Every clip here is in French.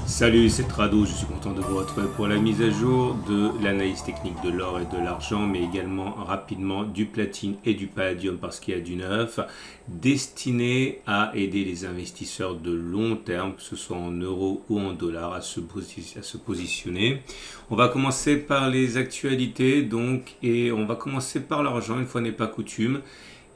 Salut, c'est Trado, je suis content de vous retrouver pour la mise à jour de l'analyse technique de l'or et de l'argent, mais également rapidement du platine et du palladium parce qu'il y a du neuf, destiné à aider les investisseurs de long terme, que ce soit en euros ou en dollars, à se positionner. On va commencer par les actualités, et on va commencer par l'argent, une fois n'est pas coutume.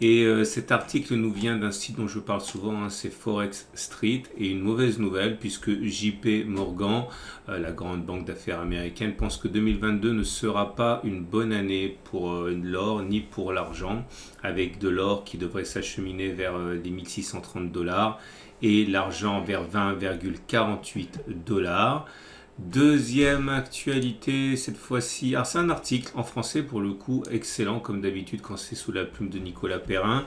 Et cet article nous vient d'un site dont je parle souvent, hein, c'est Forex Street, et une mauvaise nouvelle puisque JP Morgan, la grande banque d'affaires américaine, pense que 2022 ne sera pas une bonne année pour l'or ni pour l'argent, avec de l'or qui devrait s'acheminer vers les 1630 dollars et l'argent vers 20,48 dollars. Deuxième actualité, cette fois-ci, alors c'est un article en français pour le coup, excellent comme d'habitude quand c'est sous la plume de Nicolas Perrin.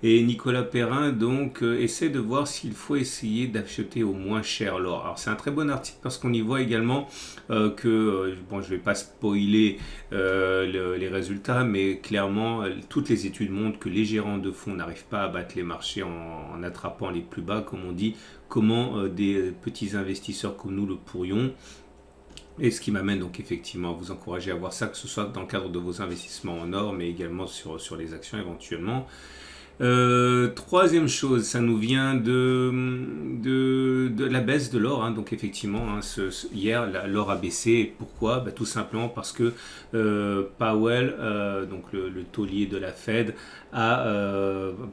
Et Nicolas Perrin donc essaie de voir s'il faut essayer d'acheter au moins cher l'or. Alors c'est un très bon article parce qu'on y voit également bon, je vais pas spoiler les résultats, mais clairement toutes les études montrent que les gérants de fonds n'arrivent pas à battre les marchés en attrapant les plus bas, comme on dit. Comment des petits investisseurs comme nous le pourrions? Et ce qui m'amène donc effectivement à vous encourager à voir ça, que ce soit dans le cadre de vos investissements en or, mais également sur les actions éventuellement. Troisième chose, ça nous vient de la baisse de l'or, hein. Donc effectivement, hein, hier, l'or a baissé. Pourquoi? Tout simplement parce que Powell, donc le taulier de la Fed, a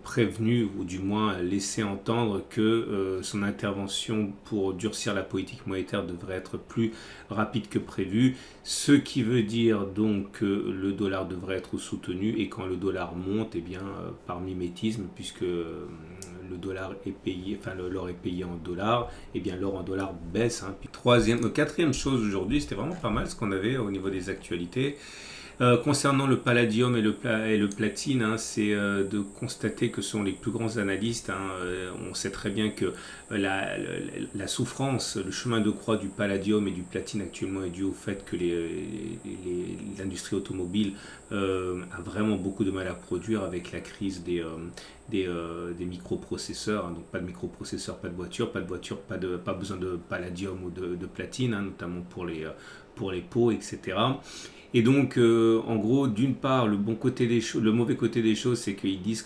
prévenu, ou du moins laissé entendre que son intervention pour durcir la politique monétaire devrait être plus rapide que prévu, ce qui veut dire donc que le dollar devrait être soutenu, et quand le dollar monte, eh bien par mimétisme, puisque le dollar est payé, enfin l'or est payé en dollars, et bien l'or en dollars baisse, hein. Puis quatrième chose aujourd'hui, c'était vraiment pas mal ce qu'on avait au niveau des actualités. Concernant le palladium et le platine, hein, c'est de constater que ce sont les plus grands analystes, hein. On sait très bien que la souffrance, le chemin de croix du palladium et du platine actuellement est dû au fait que l'industrie automobile a vraiment beaucoup de mal à produire avec la crise des microprocesseurs, hein. Donc pas de microprocesseurs, pas de voiture, pas besoin de palladium ou de platine, hein, notamment pour les pots, etc. Et donc, en gros, d'une part, le mauvais côté des choses, c'est qu'ils disent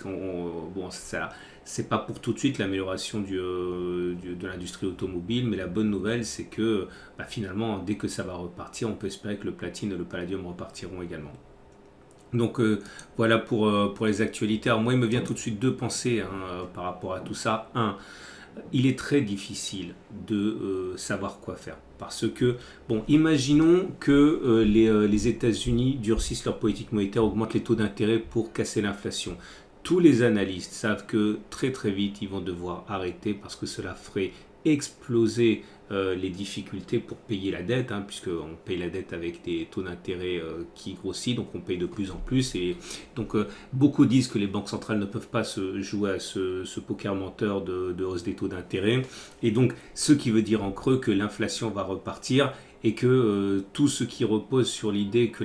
ça, c'est pas pour tout de suite l'amélioration de l'industrie automobile, mais la bonne nouvelle, c'est que finalement, dès que ça va repartir, on peut espérer que le platine et le palladium repartiront également. Donc voilà pour les actualités. Alors moi, il me vient tout de suite deux pensées, hein, par rapport à tout ça. Un, il est très difficile de savoir quoi faire. Parce que, bon, imaginons que les États-Unis durcissent leur politique monétaire, augmentent les taux d'intérêt pour casser l'inflation. Tous les analystes savent que très très vite, ils vont devoir arrêter parce que cela ferait exploser les difficultés pour payer la dette, hein, puisqu'on paye la dette avec des taux d'intérêt qui grossissent, donc on paye de plus en plus. Et donc beaucoup disent que les banques centrales ne peuvent pas se jouer à ce poker menteur de hausse des taux d'intérêt. Et donc ce qui veut dire en creux que l'inflation va repartir, et que tout ce qui repose sur l'idée que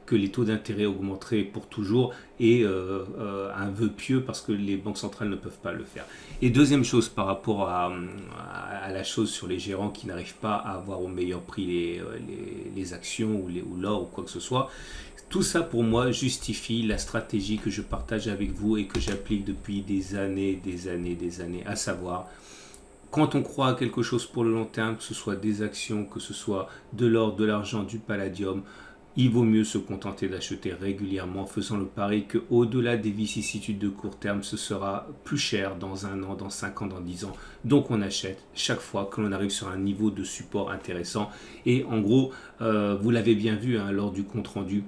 que les taux d'intérêt augmenteraient pour toujours est un vœu pieux parce que les banques centrales ne peuvent pas le faire. Et deuxième chose par rapport à la chose sur les gérants qui n'arrivent pas à avoir au meilleur prix les actions ou l'or ou quoi que ce soit, tout ça pour moi justifie la stratégie que je partage avec vous et que j'applique depuis des années, à savoir, quand on croit à quelque chose pour le long terme, que ce soit des actions, que ce soit de l'or, de l'argent, du palladium, il vaut mieux se contenter d'acheter régulièrement, faisant le pari qu'au-delà des vicissitudes de court terme, ce sera plus cher dans 1 an, dans 5 ans, dans 10 ans. Donc on achète chaque fois que l'on arrive sur un niveau de support intéressant. Et en gros, vous l'avez bien vu, hein, lors du compte rendu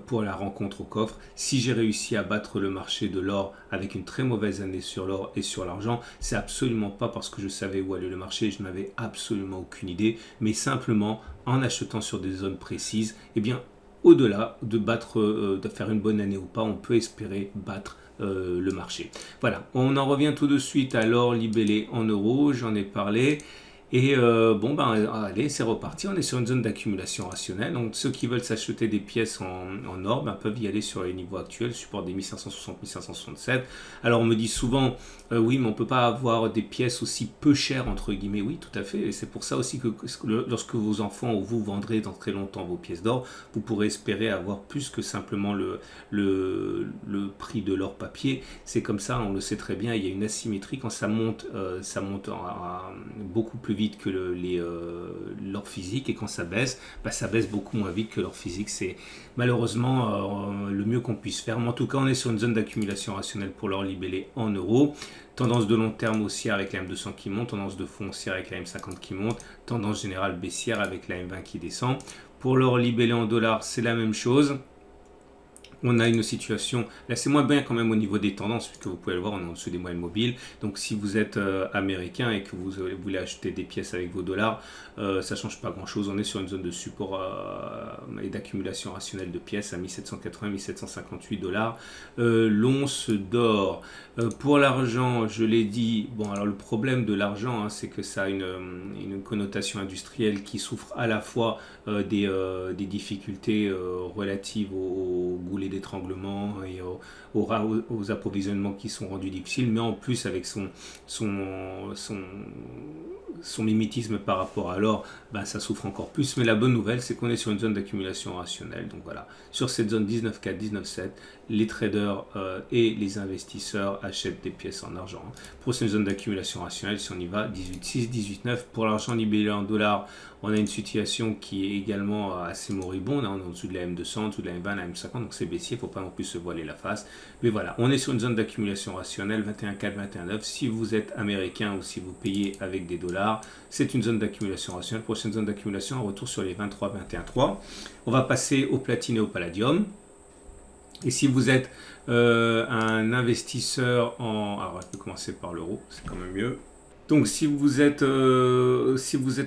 pour la rencontre au coffre, si j'ai réussi à battre le marché de l'or avec une très mauvaise année sur l'or et sur l'argent, c'est absolument pas parce que je savais où allait le marché, je n'avais absolument aucune idée, mais simplement en achetant sur des zones précises, et bien au-delà de faire une bonne année ou pas, on peut espérer battre le marché. Voilà, on en revient tout de suite à l'or libellé en euros, j'en ai parlé. Et bon, ben, allez, c'est reparti. On est sur une zone d'accumulation rationnelle. Donc, ceux qui veulent s'acheter des pièces en or ben, peuvent y aller sur les niveaux actuels, support des 1560, 1567. Alors, on me dit souvent, oui, mais on ne peut pas avoir des pièces aussi peu chères, entre guillemets. Oui, tout à fait. Et c'est pour ça aussi que lorsque vos enfants ou vous vendrez dans très longtemps vos pièces d'or, vous pourrez espérer avoir plus que simplement le prix de l'or papier. C'est comme ça, on le sait très bien, il y a une asymétrie. Quand ça monte beaucoup plus vite que l'or physique, et quand ça baisse beaucoup moins vite que l'or physique. C'est malheureusement le mieux qu'on puisse faire. Mais en tout cas, on est sur une zone d'accumulation rationnelle pour l'or libellé en euros. Tendance de long terme haussière avec la M200 qui monte, tendance de fond haussière avec la M50 qui monte, tendance générale baissière avec la M20 qui descend. Pour l'or libellé en dollars, c'est la même chose. On a une situation, là c'est moins bien quand même au niveau des tendances, puisque vous pouvez le voir, on est en dessous des moyennes mobiles. Donc si vous êtes américain et que vous voulez acheter des pièces avec vos dollars, ça ne change pas grand chose. On est sur une zone de support et d'accumulation rationnelle de pièces à 1780-1758 dollars. L'once d'or, pour l'argent, je l'ai dit, bon alors le problème de l'argent, c'est que ça a une connotation industrielle qui souffre à la fois des difficultés relatives au goulet d'étranglement et aux approvisionnements qui sont rendus difficiles, mais en plus avec son mimétisme par rapport à l'or, ben, ça souffre encore plus. Mais la bonne nouvelle, c'est qu'on est sur une zone d'accumulation rationnelle. Donc voilà, sur cette zone 19,4, 19,7, les traders et les investisseurs achètent des pièces en argent. Pour cette zone d'accumulation rationnelle, si on y va, 18,6, 18,9. Pour l'argent libellé en dollars, on a une situation qui est également assez moribonde. On est en dessous de la M200, en dessous de la M20, la M50, donc c'est baissier, il ne faut pas non plus se voiler la face. Mais voilà, on est sur une zone d'accumulation rationnelle, 21,4, 21,9. Si vous êtes américain ou si vous payez avec des dollars, c'est une zone d'accumulation rationnelle. Prochaine zone d'accumulation, on retourne sur les 23, 21,3. On va passer au platine et au palladium. Et si vous êtes un investisseur en... Alors, je peux commencer par l'euro, c'est quand même mieux. Donc si vous êtes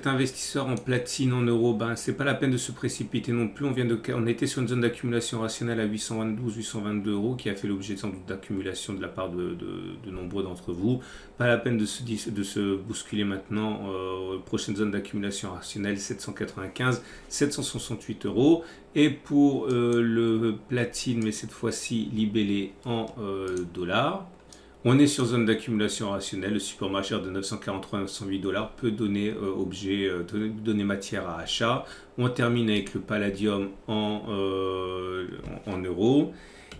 investisseur en platine en euros, ben c'est pas la peine de se précipiter non plus. On était sur une zone d'accumulation rationnelle à 822 euros qui a fait l'objet sans doute d'accumulation de la part de nombreux d'entre vous. Pas la peine de se bousculer maintenant. Prochaine zone d'accumulation rationnelle 795, 768 euros. Et pour le platine, mais cette fois-ci libellé en dollars. On est sur zone d'accumulation rationnelle. Le support majeur de 943-908 dollars peut donner donner matière à achat. On termine avec le palladium en euros.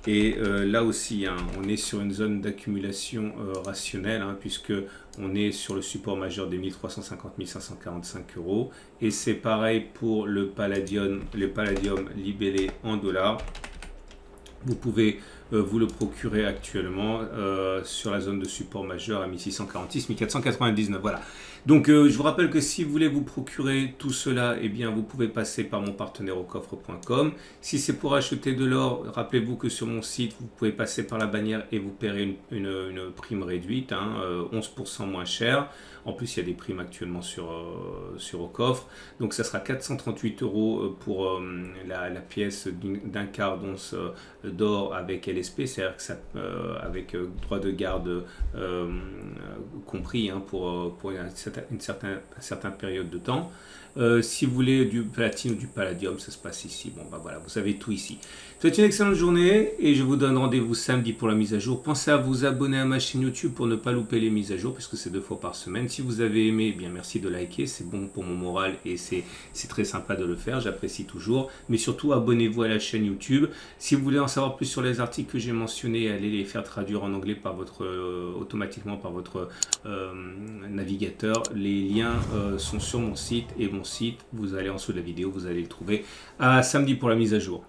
Et là aussi, on est sur une zone d'accumulation rationnelle, puisque on est sur le support majeur des 1350-1545 euros. Et c'est pareil pour le palladium libellé en dollars. Vous pouvez vous le procurer actuellement sur la zone de support majeur à 1646, 1499. Voilà. Donc je vous rappelle que si vous voulez vous procurer tout cela, eh bien vous pouvez passer par mon partenaire aucoffre.com. Si c'est pour acheter de l'or, rappelez-vous que sur mon site, vous pouvez passer par la bannière et vous paierez une prime réduite, 11% moins cher. En plus, il y a des primes actuellement sur Aucoffre. Donc ça sera 438 euros pour la pièce d'un quart d'once d'or avec LSP, c'est-à-dire que avec droit de garde compris pour une certaine période de temps. Si vous voulez du platine ou du palladium, ça se passe ici. Bon, bah voilà, vous avez tout ici. Je vous souhaite une excellente journée et je vous donne rendez-vous samedi pour la mise à jour. Pensez à vous abonner à ma chaîne YouTube pour ne pas louper les mises à jour, puisque c'est 2 fois par semaine. Si vous avez aimé, eh bien merci de liker, c'est bon pour mon moral et c'est très sympa de le faire, j'apprécie toujours. Mais surtout, abonnez-vous à la chaîne YouTube. Si vous voulez en savoir plus sur les articles que j'ai mentionnés, allez les faire traduire en anglais automatiquement par votre navigateur. Les liens sont sur mon site et mon site, vous allez en dessous de la vidéo, vous allez le trouver. À samedi pour la mise à jour.